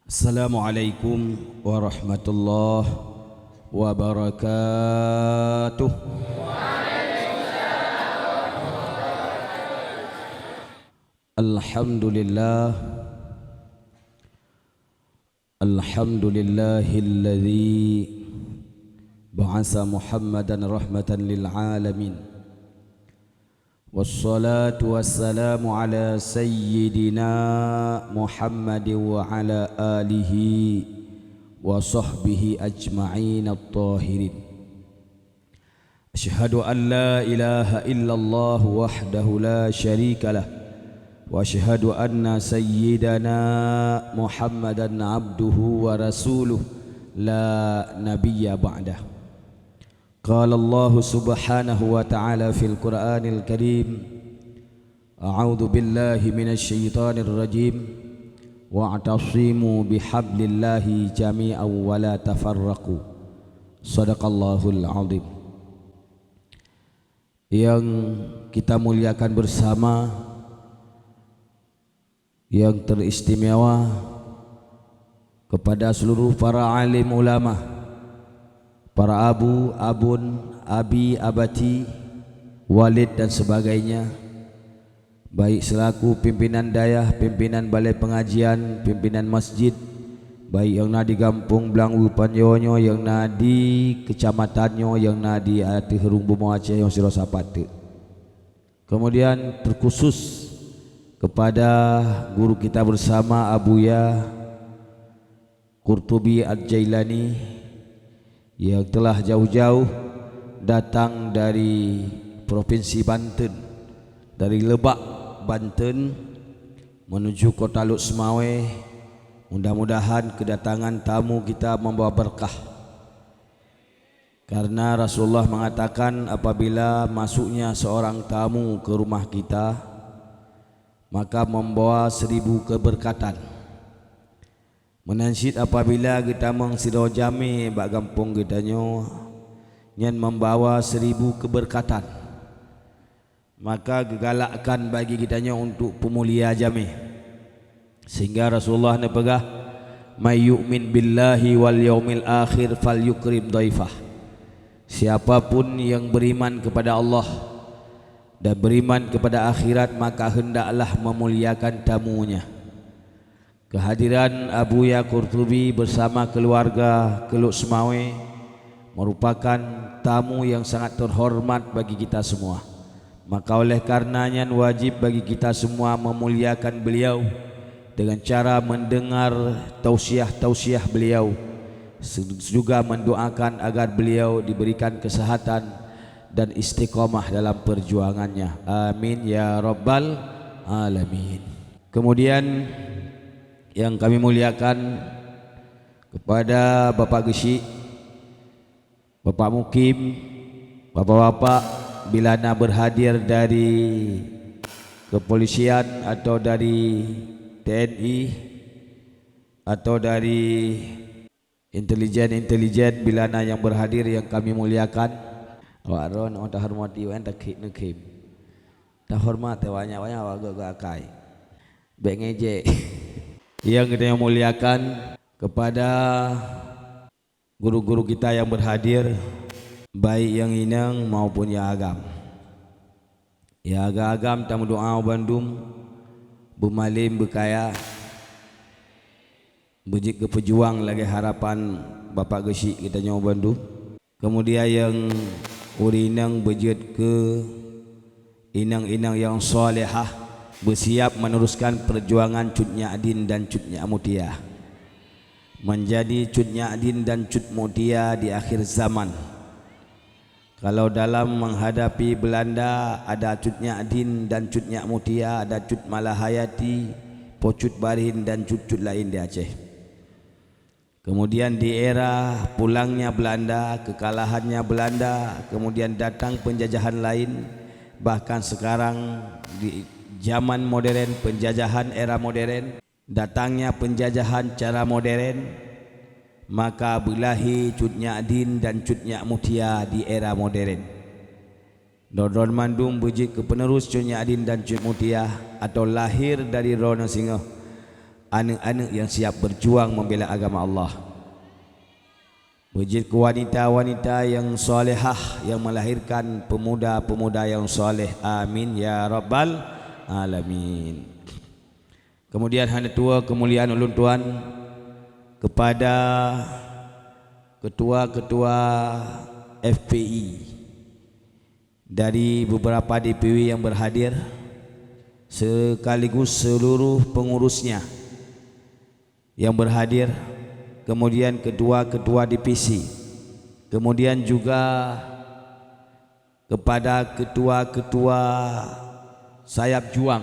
Assalamualaikum warahmatullahi wabarakatuh. Alhamdulillah, alhamdulillahilladzi ba'asa Muhammadan rahmatan lil alamin. Wassalatu wassalamu ala sayyidina Muhammadin wa ala alihi wa sahbihi ajma'in at-tahirin. Asyhadu an la ilaha illallah wahdahu la syarika lah wa asyhadu anna sayyidana Muhammadan abduhu wa rasuluh la nabiyya ba'dah. قال الله سبحانه وتعالى في القرآن الكريم أعوذ بالله من الشيطان الرجيم واعتصموا بحبل الله جميعا ولا تفرقوا صدق الله العظيم. Yang kita muliakan bersama, yang teristimewa kepada seluruh para alim ulama, para abu, abun, abi, abati, walid dan sebagainya, baik selaku pimpinan dayah, pimpinan balai pengajian, pimpinan masjid, baik yang di kampung Belanggu Panyonyo, yang di kecamatannya, yang di Ati Herung Bumo Aceh, yang Sirosapate. Kemudian terkhusus kepada guru kita bersama Abuya Qurtubi Al-Jailani yang telah jauh-jauh datang dari Provinsi Banten, dari Lebak, Banten menuju Kota Luk Semawe. Mudah-mudahan kedatangan tamu kita membawa berkah, karena Rasulullah mengatakan apabila masuknya seorang tamu ke rumah kita maka membawa 1000 keberkatan. Menansyid apabila kita mengsidau jami bak kampung kita nyan membawa 1000 keberkatan, maka gegalakkan bagi kita untuk pemulia jami, sehingga Rasulullah nepegah may yu'min billahi wal yaumil akhir falyukrim dhaifah. Siapapun yang beriman kepada Allah dan beriman kepada akhirat maka hendaklah memuliakan tamunya. Kehadiran Abuya Qurtubi bersama keluarga ke Luk Semawe merupakan tamu yang sangat terhormat bagi kita semua. Maka oleh karenanya wajib bagi kita semua memuliakan beliau dengan cara mendengar tausiah-tausiah beliau, juga mendoakan agar beliau diberikan kesehatan dan istiqomah dalam perjuangannya. Amin ya rabbal alamin. Kemudian yang kami muliakan kepada Bapak Gesi, Bapak Mukim, Bapak-bapak bila nak berhadir dari kepolisian atau dari TNI atau dari intelijen bila nak yang berhadir yang kami muliakan. Awak ron on tak hormati wan tak nekim. Tak hormat banyak awak gak kai. Baik ngejek. Yang kita muliakan kepada guru-guru kita yang berhadir, baik yang inang maupun yang agam. Ya agam tamu doa Bandung, Bumalim Bekaya, bejik ke pejuang lagi harapan Bapak Gesi kita nyawa Bandung. Kemudian yang urinang bejit ke inang-inang yang solehah, bersiap meneruskan perjuangan Cut Nyadin dan Cut Nyak Mutia, menjadi Cut Nyadin dan Cut Mutia di akhir zaman. Kalau dalam menghadapi Belanda ada Cut Nyadin dan Cut Nyak Mutia, ada Cut Malahayati, Pocut Barin dan cut-cut lain di Aceh. Kemudian di era pulangnya Belanda, kekalahannya Belanda, kemudian datang penjajahan lain, bahkan sekarang di zaman modern, penjajahan era modern, datangnya penjajahan cara modern, maka belahi Cut Nyadin dan Cut Nyak Mutia di era modern. Dodon Mandung bejik ke penerus Cut Nyadin dan Cut Mutia atau lahir dari Rono Singo anak-anak yang siap berjuang membela agama Allah. Wujud wanita-wanita yang solehah yang melahirkan pemuda-pemuda yang soleh. Amin ya rabbal alamin. Kemudian hadirin tua kemuliaan ulun tuan, kepada ketua-ketua FPI dari beberapa DPW yang berhadir, sekaligus seluruh pengurusnya yang berhadir, kemudian ketua-ketua divisi, kemudian juga kepada ketua-ketua sayap juang.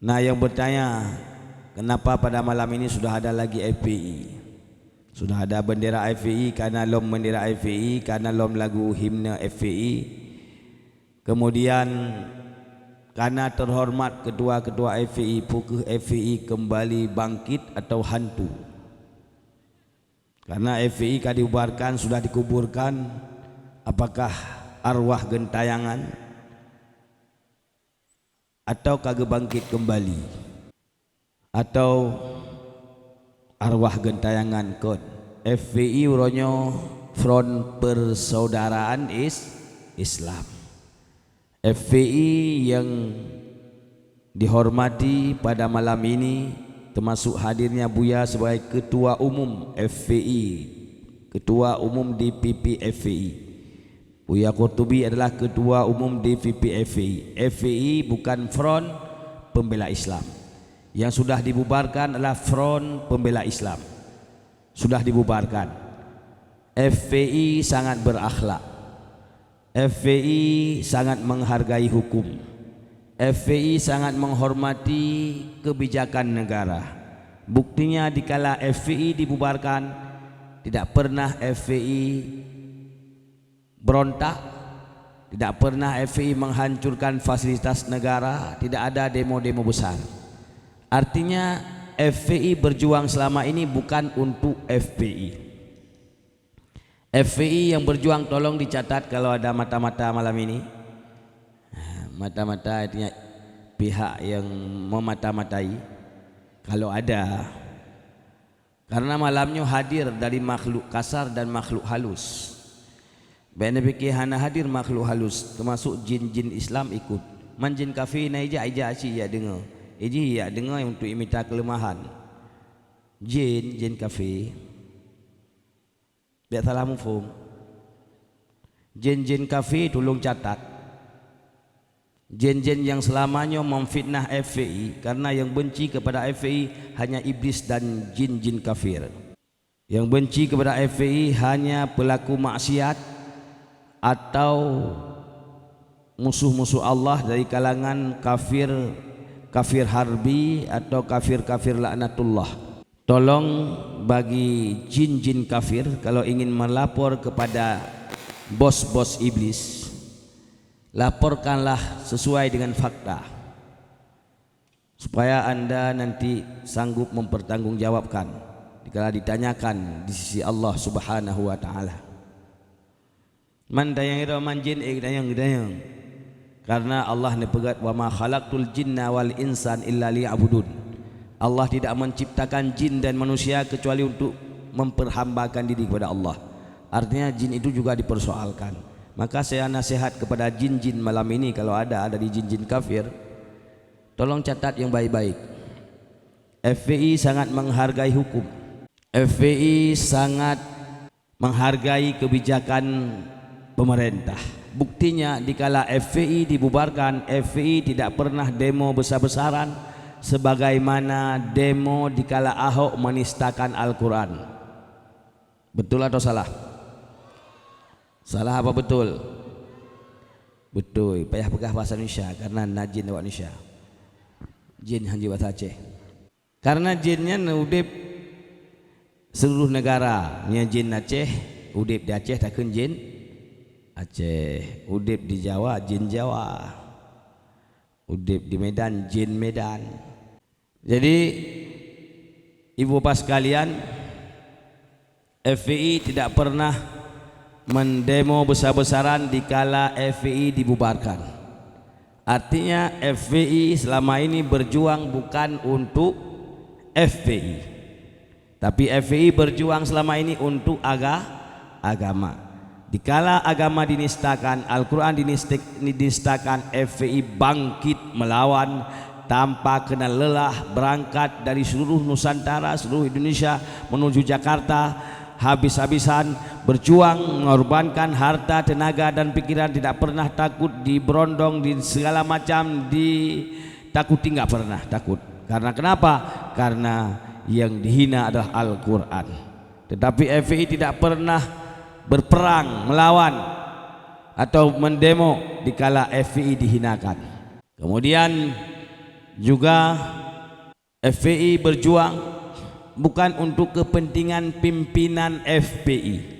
Nah, yang bertanya, kenapa pada malam ini sudah ada lagi FPI? Sudah ada bendera FPI, karena lom bendera FPI, karena lom lagu himne FPI. Kemudian karena terhormat ketua-ketua FPI, pukul FPI kembali bangkit atau hantu. Karena FPI kan diubarkan, sudah dikuburkan, apakah arwah gentayangan atau kagak bangkit kembali, atau arwah gentayangan kon? FPI uronyo Front Persaudaraan Islam. FPI yang dihormati pada malam ini, termasuk hadirnya Buya sebagai ketua umum FPI, ketua umum DPP FPI. Buya Qurtubi adalah ketua umum DPP FPI. FPI bukan Front Pembela Islam. Yang sudah dibubarkan adalah Front Pembela Islam. Sudah dibubarkan. FPI sangat berakhlak. FPI sangat menghargai hukum. FPI sangat menghormati kebijakan negara. Buktinya dikala FPI dibubarkan, tidak pernah FPI berontak, tidak pernah FPI menghancurkan fasilitas negara, tidak ada demo-demo besar. Artinya FPI berjuang selama ini bukan untuk FPI. FPI yang berjuang, tolong dicatat kalau ada mata-mata malam ini. Mata-mata artinya pihak yang memata-matai, kalau ada. Karena malamnya hadir dari makhluk kasar dan makhluk halus. BNPK hana hadir makhluk halus, termasuk jin-jin Islam ikut. Man jin kafir na ija aci ya dengar. Iji ya dengar untuk imita kelemahan. Jin kafir. Biar salah mufhum. Jin kafir tolong catat. Jin-jin yang selamanya memfitnah FPI, karena yang benci kepada FPI hanya iblis dan jin-jin kafir. Yang benci kepada FPI hanya pelaku maksiat atau musuh-musuh Allah dari kalangan kafir harbi atau kafir laknatullah. Tolong bagi jin-jin kafir, kalau ingin melapor kepada bos-bos iblis, laporkanlah sesuai dengan fakta, supaya anda nanti sanggup mempertanggungjawabkan jika ditanyakan di sisi Allah Subhanahu wa taala. Man dayang ira man jin dayang. Karena Allah nepegat wa ma khalaqtul jinna wal insan illa liya'budun. Allah tidak menciptakan jin dan manusia kecuali untuk memperhambakan diri kepada Allah. Artinya jin itu juga dipersoalkan. Maka saya nasihat kepada jin-jin malam ini, kalau ada dari jin-jin kafir, tolong catat yang baik-baik. FPI sangat menghargai hukum. FPI sangat menghargai kebijakan pemerintah. Buktinya dikala FPI dibubarkan, FPI tidak pernah demo besar-besaran sebagaimana demo dikala Ahok menistakan Al-Quran. Betul atau salah? Salah apa betul? Betul. Payah pegah bahasa Indonesia karena najin lewat Indonesia. Jin hanji bahasa Aceh. Karena jinnya udip seluruh negara. Nya jin Aceh, udip di Aceh takkan jin Aceh. Udip di Jawa, jin Jawa. Udip di Medan, jin Medan. Jadi ibu bapak sekalian, FPI tidak pernah mendemo besar-besaran dikala FPI dibubarkan. Artinya FPI selama ini berjuang bukan untuk FPI, tapi FPI berjuang selama ini untuk agama. Dikala agama dinistakan, Al-Quran dinistakan, FPI bangkit melawan tanpa kenal lelah, berangkat dari seluruh Nusantara, seluruh Indonesia menuju Jakarta, habis-habisan berjuang, mengorbankan harta, tenaga dan pikiran, tidak pernah takut diberondong, di segala macam ditakuti, nggak pernah takut. Karena kenapa? Karena yang dihina adalah Al-Quran. Tetapi FPI tidak pernah berperang, melawan atau mendemo dikala FPI dihinakan. Kemudian juga FPI berjuang bukan untuk kepentingan pimpinan FPI.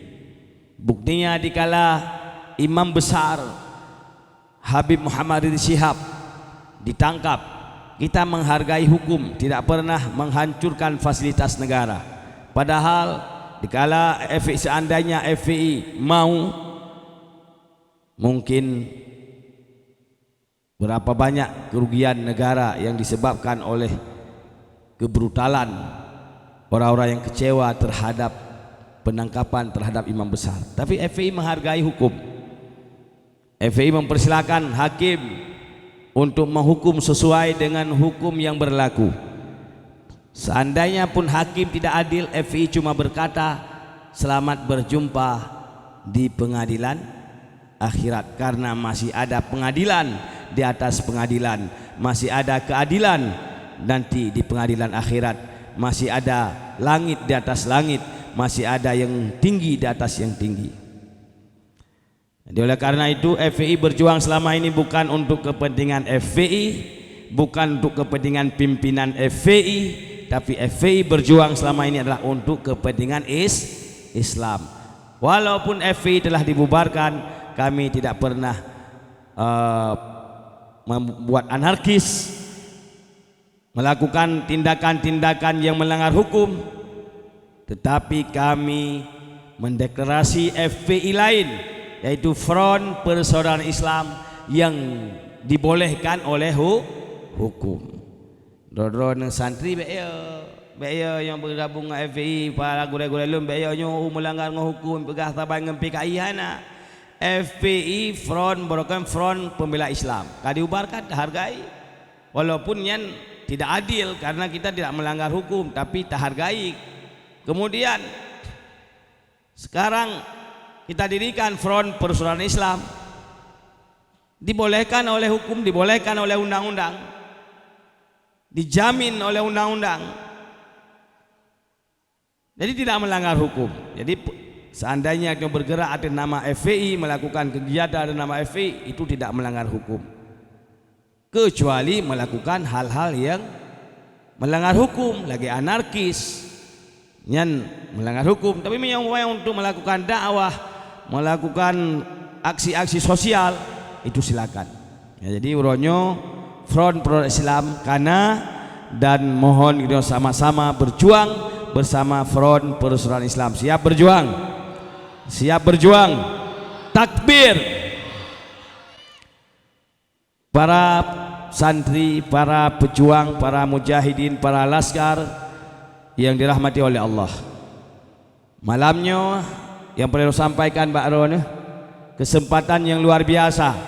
Buktinya dikala imam besar Habib Muhammad Rizik Syihab ditangkap, kita menghargai hukum, tidak pernah menghancurkan fasilitas negara. Padahal dikala FPI, seandainya FPI mau, mungkin berapa banyak kerugian negara yang disebabkan oleh kebrutalan orang-orang yang kecewa terhadap penangkapan terhadap imam besar. Tapi FPI menghargai hukum. FPI mempersilakan hakim untuk menghukum sesuai dengan hukum yang berlaku. Seandainya pun hakim tidak adil, FPI cuma berkata selamat berjumpa di pengadilan akhirat, karena masih ada pengadilan di atas pengadilan, masih ada keadilan nanti di pengadilan akhirat, masih ada langit di atas langit, masih ada yang tinggi di atas yang tinggi. Jadi oleh karena itu FPI berjuang selama ini bukan untuk kepentingan FPI, bukan untuk kepentingan pimpinan FPI, tapi FPI berjuang selama ini adalah untuk kepentingan Islam. Walaupun FPI telah dibubarkan, kami tidak pernah membuat anarkis, melakukan tindakan-tindakan yang melanggar hukum, tetapi kami mendeklarasi FPI lain, yaitu Front Persaudaraan Islam yang dibolehkan oleh hukum. Dodron santri beyo yang bergabung dengan FPI para guru-guru beyo nyo melanggar hukum, pegah tabang dengan PKI hana. FPI Front merupakan Front Pembela Islam. Kalau diubarkan hargai, walaupun yang tidak adil karena kita tidak melanggar hukum, tapi tak hargai. Kemudian sekarang kita dirikan Front Persaudaraan Islam, dibolehkan oleh hukum, dibolehkan oleh undang-undang, dijamin oleh undang-undang, jadi tidak melanggar hukum. Jadi seandainya kita bergerak atas nama FPI, melakukan kegiatan atas nama FPI, itu tidak melanggar hukum, kecuali melakukan hal-hal yang melanggar hukum, lagi anarkis, yang melanggar hukum. Tapi yang untuk melakukan dakwah, melakukan aksi-aksi sosial, itu silakan. Ya, jadi uronyo Front Pro Islam karena, dan mohon kita sama-sama berjuang bersama Front Persaudaraan Islam. Siap berjuang, siap berjuang. Takbir. Para santri, para pejuang, para mujahidin, para laskar yang dirahmati oleh Allah, malamnya yang perlu sampaikan Mbak Ron, kesempatan yang luar biasa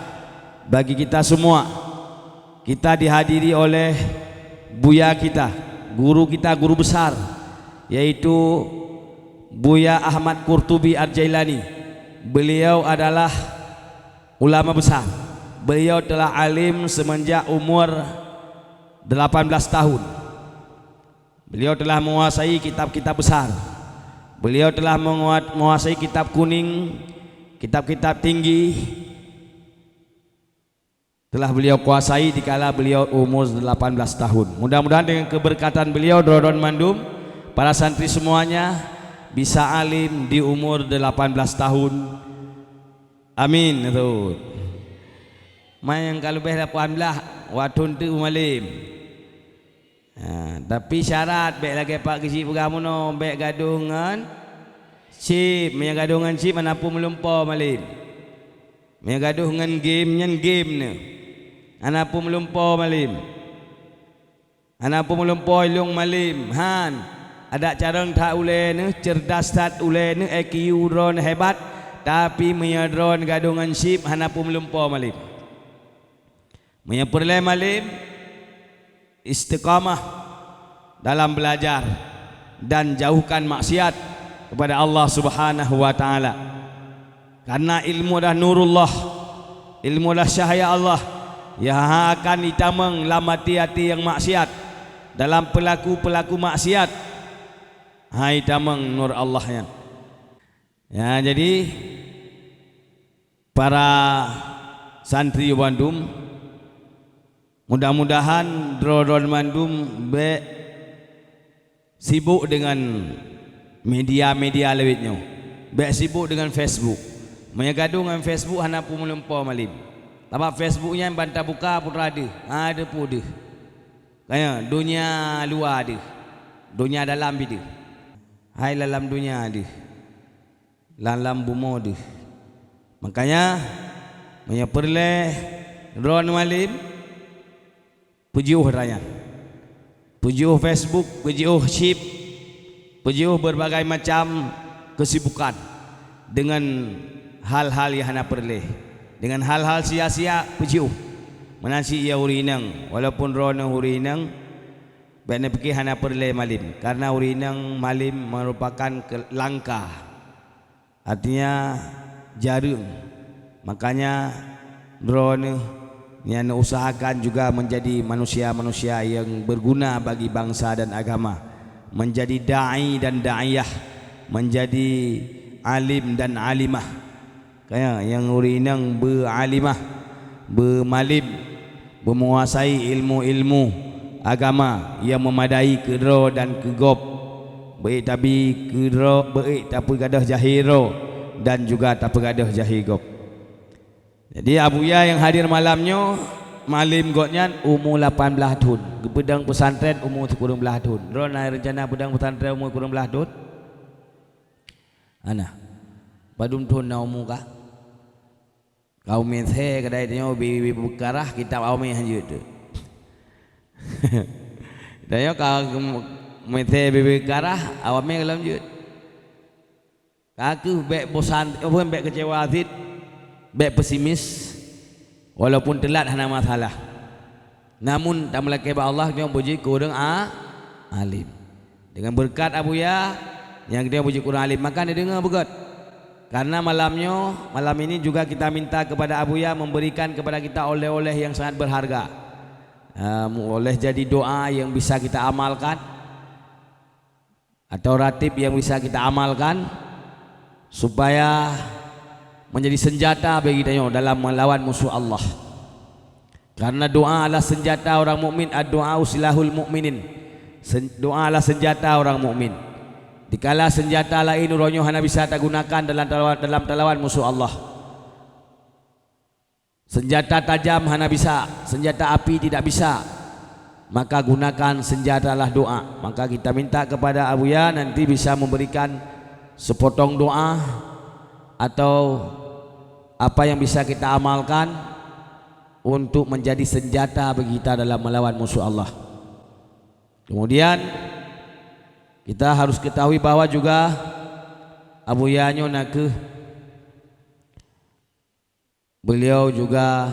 bagi kita semua. Kita dihadiri oleh Buya kita, guru kita, guru besar, yaitu Buya Ahmad Qurtubi Ar-Jailani. Beliau adalah ulama besar. Beliau telah alim semenjak umur 18 tahun. Beliau telah menguasai kitab-kitab besar. Beliau telah menguasai kitab kuning, kitab-kitab tinggi, telah beliau kuasai dikala beliau umur 18 tahun. Mudah-mudahan dengan keberkatan beliau, Drodon Mandum, para santri semuanya bisa alim di umur 18 tahun. Amin. Itu main kalau beh 18 watun tu malim. Tapi syarat baik lagi Pak Kecik Pegamuno baik gadungan chip, punya gadungan chip mana pun melumpau malim. Punya gaduh dengan game ni. Ana pun melumpo malim. Ana pun melumpo ilung malim. Han. Ada cara tak ule ni cerdas tak ule ni IQ drone hebat tapi punya drone gadungan ship hana pun melumpo malim. Punya perle malim istiqamah dalam belajar dan jauhkan maksiat kepada Allah Subhanahu wa taala. Karena ilmu dah nurullah, ilmu dah cahaya Allah yang akan ditamang lamati hati yang maksiat dalam pelaku-pelaku maksiat. Hai tamang nur Allahnya. Ya, jadi para santri Bandung, mudah-mudahan dron Bandung be sibuk dengan media-media lewitnya. Be sibuk dengan Facebook. Menyagadung dengan Facebook hana pun melumpo malim. Sebab Facebooknya bantah buka pun ada. Ada pun ada. Kayak dunia luar ada. Dunia dalam ada. Hai dalam dunia ada. Dalam bumi ada. Makanya perle drone malim pujiuh raya. Pujiuh Facebook, pujiuh chip, pujiuh berbagai macam kesibukan dengan hal-hal yang hana perle. Dengan hal-hal sia-sia pujiuh. Menasi ia urinang walaupun drone urinang bena fikir hana perle malim karena urinang malim merupakan langka, artinya jarang. Makanya drone yang usahakan juga menjadi manusia-manusia yang berguna bagi bangsa dan agama, menjadi da'i dan da'iyah, menjadi alim dan alimah. Kayak yang urinang beralimah, bermalim, menguasai ilmu-ilmu agama yang memadai ke ro dan ke gop, baik tapi ke ro baik tapi gadah jahiro dan juga tak gadah jahigop. Jadi abuya yang hadir malamnya malim gotnya umur 18 tahun, pedang pesantren umur 10 tahun. Ro na rencana pedang pesantren umur 10 tahun. Ana padum tahun na umur ka kau menthe kedai tanya bi bukarah kitab au me hanjut tu. Daya kalau menthe bebe karah awame lanjut. Kaku bek bosan, apa bek kecewa hati, bek pesimis, walaupun telat hana masalah. Namun tak melaki Allah dia puji kurang alim. Dengan berkat abuya yang dia puji kurang alim, maka dia dengar berkat. Karena malam ini juga kita minta kepada abuya memberikan kepada kita oleh-oleh yang sangat berharga. Boleh jadi doa yang bisa kita amalkan atau ratib yang bisa kita amalkan supaya menjadi senjata bagi kita dalam melawan musuh Allah. Karena doa adalah senjata orang mukmin, ad-du'a silahul mukminin. Doa adalah senjata orang mukmin. Dikala senjata lain uronyo hana bisa tak gunakan dalam talawan musuh Allah. Senjata tajam hana bisa, senjata api tidak bisa. Maka gunakan senjatalah doa. Maka kita minta kepada abuya nanti bisa memberikan sepotong doa atau apa yang bisa kita amalkan untuk menjadi senjata bagi kita dalam melawan musuh Allah. Kemudian kita harus ketahui bahwa juga abuyanyo nak beliau juga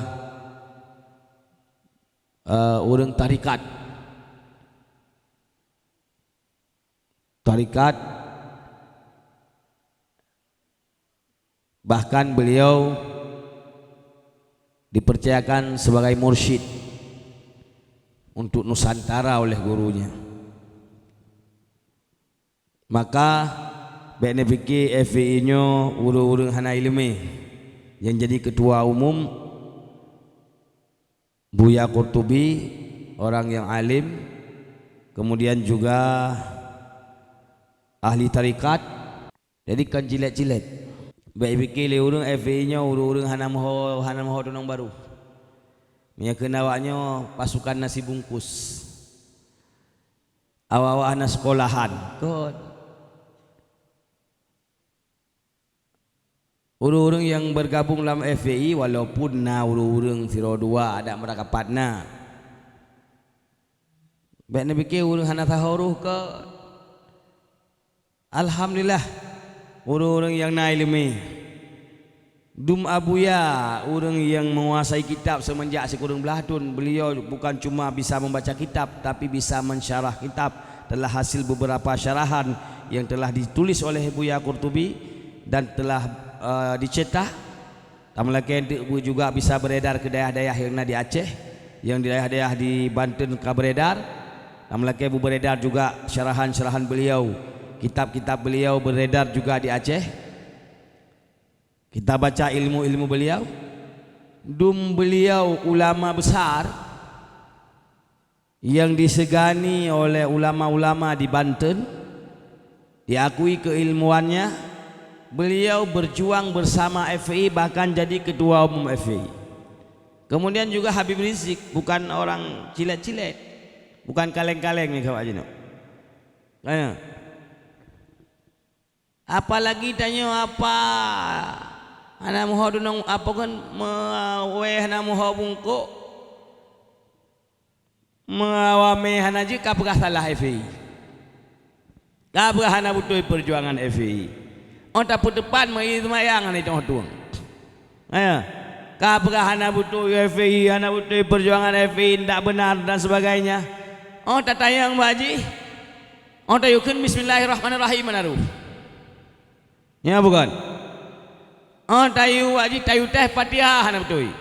orang tarikat. Bahkan beliau dipercayakan sebagai mursyid untuk Nusantara oleh gurunya. Maka BNPK FPI-nya urung-urung hana ilmi yang jadi ketua umum Buya Qurtubi, orang yang alim, kemudian juga ahli tarikat. Jadi kan jilet-jilet baik fikir le urang FPI-nya urang hana maho tunang baru. Nya kenawanya pasukan nasi bungkus. Awa-awa anak sekolahan. God. Orang-orang yang bergabung dalam FPI walaupun na orang-orang 02 ada mereka partner. Baik nak fikir orang hana tahuruh ke. Alhamdulillah orang-orang yang na ilmi. Dum Abuya, orang yang menguasai kitab semenjak sekurang belah tahun. Beliau bukan cuma bisa membaca kitab tapi bisa mensyarah kitab. Telah hasil beberapa syarahan yang telah ditulis oleh Buya Qurtubi dan telah dicetak. Tamlaki juga bisa beredar ke daerah-daerah yang di Aceh, yang di daerah-daerah di Banten ka beredar. Tamlaki beredar juga syarahan-syarahan beliau, kitab-kitab beliau beredar juga di Aceh. Kita baca ilmu-ilmu beliau. Dum beliau ulama besar yang disegani oleh ulama-ulama di Banten, diakui keilmuannya. Beliau berjuang bersama FPI, bahkan jadi ketua umum FPI. Kemudian juga Habib Rizik, bukan orang cilet-cilet, bukan kaleng-kaleng nih kawan Jino. Apalagi tanya apa anak muha dunang apa kan meweh na muha bungko mewame hanaji kapagah salah FPI, kapagah hana butuh perjuangan FPI. On tapu depan mai mayang ni tong tuang. Kapagah hana butuh FPI, hana butuh perjuangan FPI tidak benar dan sebagainya. On tatayang baji, on tayukeun bismillahirrahmanirrahim manaru. Ya bukan. Oh tayu waji tayu teh Fatihah hana betul.